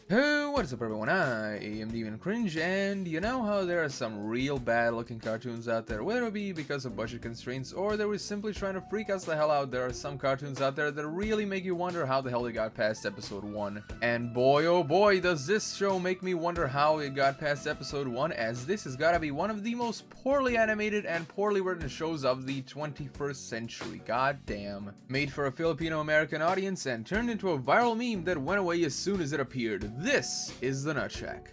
Hey, what is up everyone, I am Demon Cringe, and you know how there are some real bad looking cartoons out there, whether it be because of budget constraints or they were simply trying to freak us the hell out. There are some cartoons out there that really make you wonder how the hell they got past episode 1. And boy oh boy does this show make me wonder how it got past episode 1, as this has gotta be one of the most poorly animated and poorly written shows of the 21st century. God damn. Made for a Filipino-American audience and turned into a viral meme that went away as soon as it appeared. This is the Nutshack.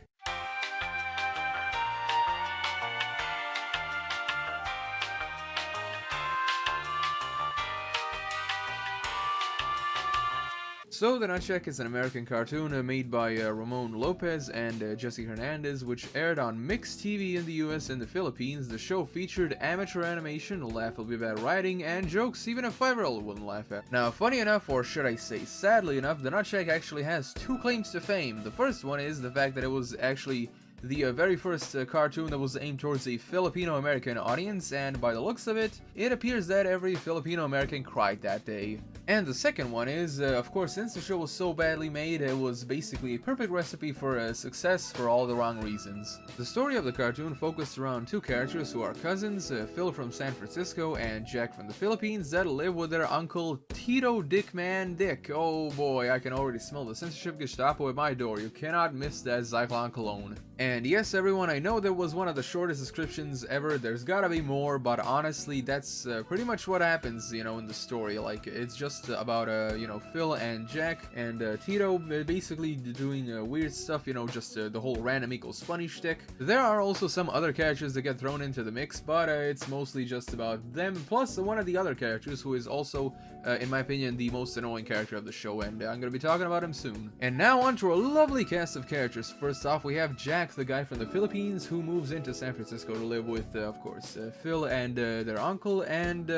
So, The Nutshack is an American cartoon made by Ramon Lopez and Jesse Hernandez, which aired on Mix TV in the US and the Philippines. The show featured amateur animation, laughably bad writing, and jokes even a 5-year-old wouldn't laugh at. Now, funny enough, or should I say sadly enough, The Nutshack actually has two claims to fame. The first one is the fact that it was actually the very first cartoon that was aimed towards a Filipino-American audience, and by the looks of it, it appears that every Filipino-American cried that day. And the second one is, of course, since the show was so badly made, it was basically a perfect recipe for success for all the wrong reasons. The story of the cartoon focused around two characters who are cousins, Phil from San Francisco and Jack from the Philippines, that live with their uncle Tito Dickman Dick. Oh boy, I can already smell the censorship Gestapo at my door. You cannot miss that Zyklon cologne. And yes, everyone, I know that was one of the shortest descriptions ever. There's gotta be more, but honestly, that's pretty much what happens, you know, in the story. Like, it's just about, you know, Phil and Jack and Tito basically doing weird stuff, you know, just the whole random equals funny shtick. There are also some other characters that get thrown into the mix, but it's mostly just about them, plus one of the other characters who is also, in my opinion, the most annoying character of the show, and I'm gonna be talking about him soon. And now on to a lovely cast of characters. First off, we have Jack, the guy from the Philippines who moves into San Francisco to live with, of course, Phil and their uncle, and,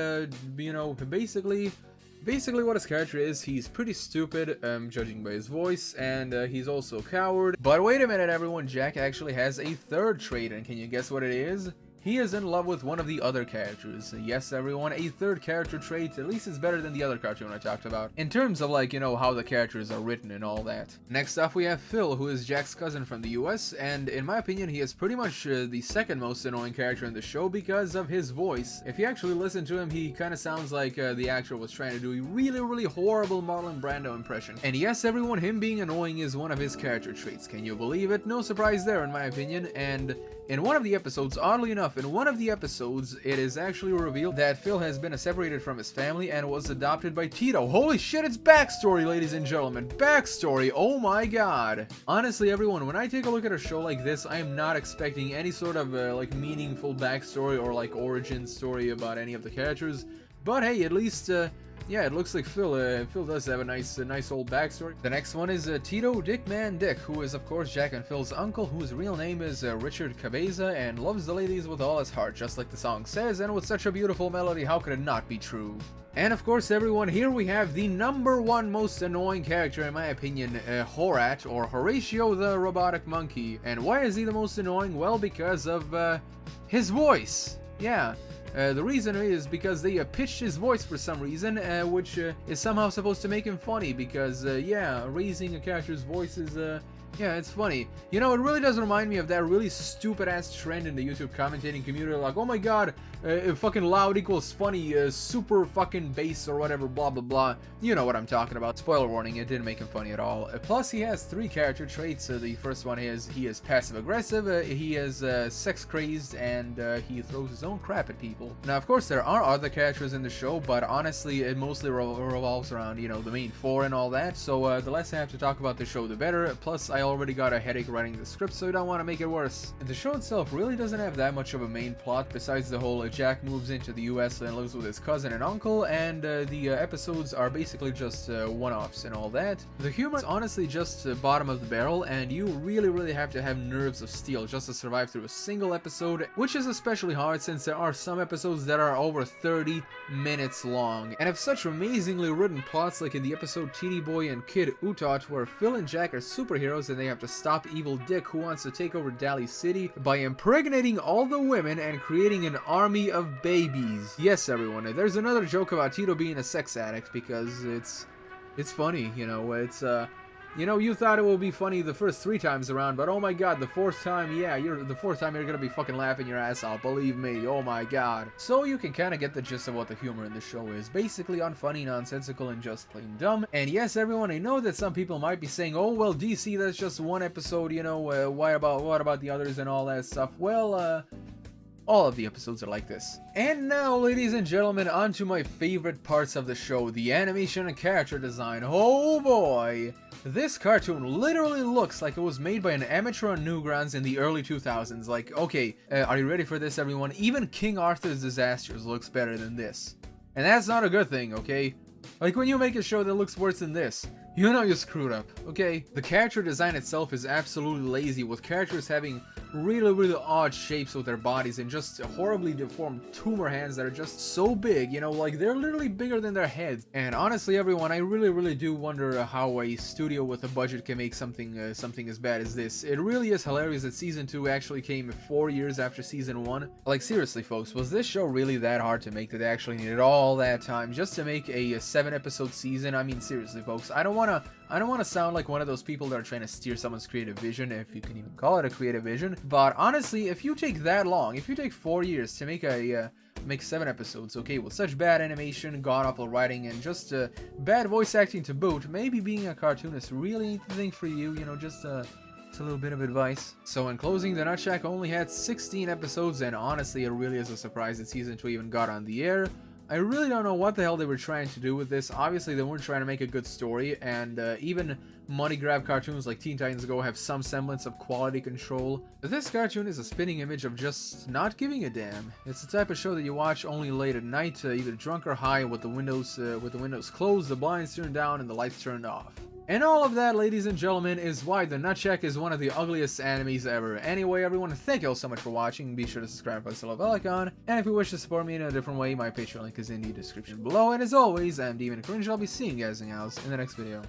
you know, basically what his character is, he's pretty stupid, judging by his voice, and he's also a coward. But wait a minute everyone, Jack actually has a third trait, and can you guess what it is? He is in love with one of the other characters. Yes, everyone, a third character trait. At least it's better than the other cartoon I talked about, in terms of, like, you know, how the characters are written and all that. Next up, we have Phil, who is Jack's cousin from the US, and in my opinion, he is pretty much the second most annoying character in the show because of his voice. If you actually listen to him, he kind of sounds like the actor was trying to do a really horrible Marlon Brando impression. And yes, everyone, him being annoying is one of his character traits. Can you believe it? No surprise there, in my opinion. And in one of the episodes, oddly enough, in one of the episodes, it is actually revealed that Phil has been separated from his family and was adopted by Tito. Holy shit, it's backstory, ladies and gentlemen. Backstory, oh my god. Honestly, everyone, when I take a look at a show like this, I am not expecting any sort of, like, meaningful backstory or, like, origin story about any of the characters. But hey, at least, yeah, it looks like Phil does have a nice old backstory. The next one is Tito Dickman Dick, who is of course Jack and Phil's uncle, whose real name is Richard Cabeza, and loves the ladies with all his heart, just like the song says, and with such a beautiful melody, how could it not be true? And of course, everyone, here we have the #1 most annoying character, in my opinion, Horat, or Horatio the Robotic Monkey. And why is he the most annoying? Well, because of his voice. Yeah. The reason is because they pitched his voice for some reason, which is somehow supposed to make him funny, because, yeah, raising a character's voice is, yeah, it's funny. You know, it really does remind me of that really stupid-ass trend in the YouTube commentating community, like, oh my god, fucking loud equals funny, super fucking bass or whatever, blah blah blah. You know what I'm talking about. Spoiler warning, it didn't make him funny at all. Plus, he has 3 character traits. The first one is he is passive-aggressive, he is sex-crazed, and he throws his own crap at people. Now, of course, there are other characters in the show, but honestly, it mostly revolves around, you know, the main 4 and all that, so the less I have to talk about the show, the better. Plus, I already got a headache writing the script, so I don't want to make it worse. And the show itself really doesn't have that much of a main plot, besides the whole Jack moves into the US and lives with his cousin and uncle, and the episodes are basically just one-offs and all that. The humor is honestly just bottom of the barrel, and you really have to have nerves of steel just to survive through a single episode, which is especially hard since there are some episodes that are over 30 minutes long, and have such amazingly written plots, like in the episode Teeny Boy and Kid Utot, where Phil and Jack are superheroes and they have to stop Evil Dick, who wants to take over Dali City by impregnating all the women and creating an army of babies. Yes, everyone, there's another joke about Tito being a sex addict, because it's funny, you know, it's You know, you thought it would be funny the first 3 times around, but oh my god, the 4th time, yeah, the 4th time you're gonna be fucking laughing your ass off, believe me, oh my god. So you can kinda get the gist of what the humor in the show is. Basically unfunny, nonsensical, and just plain dumb. And yes, everyone, I know that some people might be saying, oh well, DC, that's just one episode, you know, what about the others and all that stuff? Well, all of the episodes are like this. And now, ladies and gentlemen, on to my favorite parts of the show, the animation and character design. Oh boy! This cartoon literally looks like it was made by an amateur on Newgrounds in the early 2000s. Like, okay, are you ready for this, everyone? Even King Arthur's Disasters looks better than this. And that's not a good thing, okay? Like, when you make a show that looks worse than this, you know you screwed up, okay? The character design itself is absolutely lazy, with characters having really odd shapes with their bodies and just horribly deformed tumor hands that are just so big, you know, like they're literally bigger than their heads. And honestly, everyone, I really do wonder how a studio with a budget can make something as bad as this. It really is hilarious that season 2 actually came 4 years after season 1. Like, seriously, folks, was this show really that hard to make that they actually needed all that time just to make a 7-episode season? I mean, seriously, folks, I don't want to sound like one of those people that are trying to steer someone's creative vision, if you can even call it a creative vision. But honestly, if you take that long, if you take 4 years to make make 7 episodes, okay, with such bad animation, god-awful writing, and just bad voice acting to boot, maybe being a cartoonist really ain't the thing for you, you know, just it's a little bit of advice. So in closing, the Nutshack only had 16 episodes, and honestly, it really is a surprise that season 2 even got on the air. I really don't know what the hell they were trying to do with this. Obviously, they weren't trying to make a good story, and even money grab cartoons like Teen Titans Go have some semblance of quality control. But this cartoon is a spitting image of just not giving a damn. It's the type of show that you watch only late at night, either drunk or high, with the windows closed, the blinds turned down, and the lights turned off. And all of that, ladies and gentlemen, is why the Nutshack is one of the ugliest animes ever. Anyway, everyone, thank you all so much for watching. Be sure to subscribe and press the bell icon. And if you wish to support me in a different way, my Patreon link is in the description below. And as always, I'm Demon Cringe. I'll be seeing you guys in the next video.